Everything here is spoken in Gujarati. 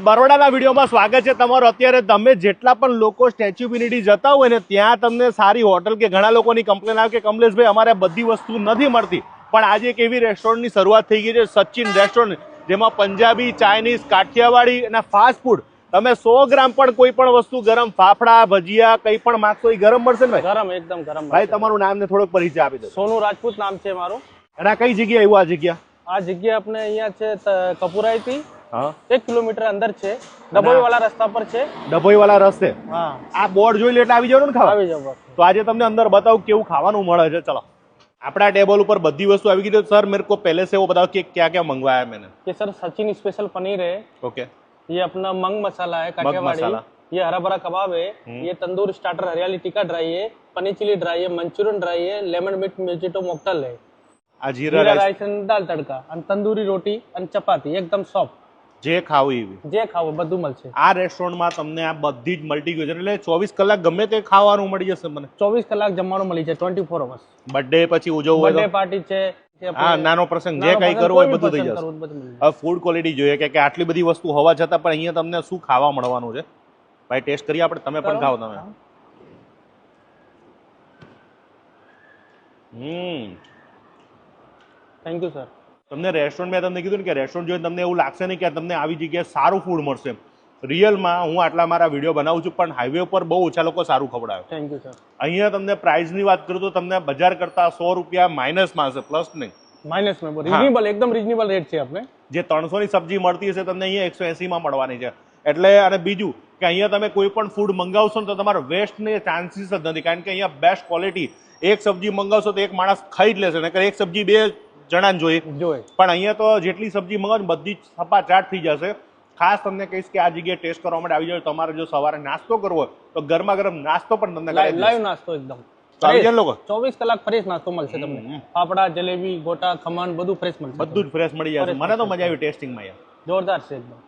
બરોડાના વિડીયોમાં સ્વાગત છે તમારું। અત્યારે તમે જેટલા પણ લોકો સ્ટેચ્યુ ઓફ યુનિટી જતા હોય ને ત્યાં તમને સારી હોટલ કે ઘણા લોકોની કમ્પ્લેન આવે કે કમલેશભાઈ અમારે બધી વસ્તુ નથી મળતી, પણ આજે એક એવી રેસ્ટોરન્ટની શરૂઆત થઈ ગઈ છે, સચિન રેસ્ટોરન્ટ, જેમાં પંજાબી, ચાઇનીઝ, કાઠિયાવાડી અને ફાસ્ટ ફૂડ તમે 100 ગ્રામ પણ કોઈ પણ વસ્તુ ગરમ ફાફડા ભજીયા કંઈ પણ માંગશો એ ગરમ મળશે ને ભાઈ? ગરમ, એકદમ ગરમ। ભાઈ તમારું નામ ને થોડોક પરિચય આપી દો। સોનુ રાજપૂત નામ છે મારું। અને આ કઈ જગ્યાએ આવ્યું? આ જગ્યા આપણે અહીંયા છે કપુરાઈ થી હા 1 કિલોમીટર અંદર છે, ડભોઈ વાળા રસ્તા પર છે। ડભોઈ વાળા રસ્તે? હા। આ બોર્ડ જોઈ લે એટલે આવી જવાનું ને ખાવા? આવી જવું। તો આજે તમને અંદર બતાવું કેવું ખાવાનું મળે છે। ચલો, આપણા ટેબલ ઉપર બધી વસ્તુ આવી ગઈ। सर मेरे को पहले से वो बताओ कि क्या क्या मंगवाया है मैंने? ये सर सचिन स्पेशल पनीर है। ओके। ये अपना मंग मसाला है काठियावाड़ी। ये हरा भरा कबाब है। ये तंदूर स्टार्टर हरियाली टिक्का ड्राई है, पनीर चिली ड्राई है, मंचूरियन ड्राई है, लेमन मिर्च मोजिटो मोकटेल है, आ जीरा राइस અને દાલ તડકા અને તંદૂરી રોટી અને ચપાતી એકદમ સોફ્ટ। જે ખાવું એવી જે ખાવું બધું મળશે આ રેસ્ટોરન્ટમાં। તમને આ બધી જ મલ્ટી ક્યુઝિન એટલે 24 કલાક ગમે તે ખાવાનું મળી જશે મને? 24 કલાક જમવાનું મળી જાય, 24 અવર્સ। બર્થડે પછી ઉજવવું હોય, બર્થડે પાર્ટી છે, હા નાનો પ્રસંગ જે કંઈ કરવું હોય બધું થઈ જશે। હવે ફૂડ ક્વોલિટી જોઈએ કે આટલી બધી વસ્તુ હોવા છતાં પણ અહીંયા તમને શું ખાવા મળવાનું છે ભાઈ? ટેસ્ટ કરીએ આપણે, તમે પણ ખાઓ તમે। Thank you sir. તમને રેસ્ટોરન્ટ મેં તમને કીધું ને કે રેસ્ટોરન્ટ જોઈને તમને એવું લાગશે નહીં કે તમને આવી જગ્યાએ સારું ફૂડ મળશે। રિયલમાં હું આટલા મારા વિડીયો બનાવું છું પણ હાઈવે ઉપર બહુ ઓછા લોકો સારું ખવડાવે। Thank you sir. અહીંયા તમને પ્રાઇસની વાત કરું તો તમને બજાર કરતા 100 રૂપિયા માઇનસમાં હશે, પ્લસ નહીં, માઇનસમાં। રીઝનેબલ, એકદમ રીઝનેબલ રેટ છે આપણે। જે 300 ની સબ્જી મળતી હશે તમને અહીંયા 180 માં મળવાની છે। એટલે અને બીજું કે અહીંયા તમે કોઈ પણ ફૂડ મંગાવશો ને તો તમારે વેસ્ટને ચાન્સીસ જ નથી, કારણ કે અહીંયા બેસ્ટ ક્વોલિટી। એક સબ્જી મંગાવશો તો એક માણસ ખાઈ જ લેશે, નકર એક સબ્જી 2 જણાને જોઈએ, પણ અહીંયા તો જેટલી સબ્જી મંગાવો ને બધી જ છપાચાટ થઈ જશે। ખાસ તમને કહીશ કે આ જગ્યાએ ટેસ્ટ કરવા માટે આવી જાવ। તમારે જો સવારે નાસ્તો કરવો હોય તો ગરમા ગરમ નાસ્તો પણ તમને લાઈવ નાસ્તો એકદમ આવી જાય લોકો। 24 કલાક ફ્રેશ નાસ્તો મળશે તમને। ફાફડા, જલેબી, ગોટા, ખમણ બધું ફ્રેશ મળશે, બધું જ ફ્રેશ મળી જશે। મને તો મજા આવી ટેસ્ટિંગમાં, યાર જોરદાર છે એકદમ।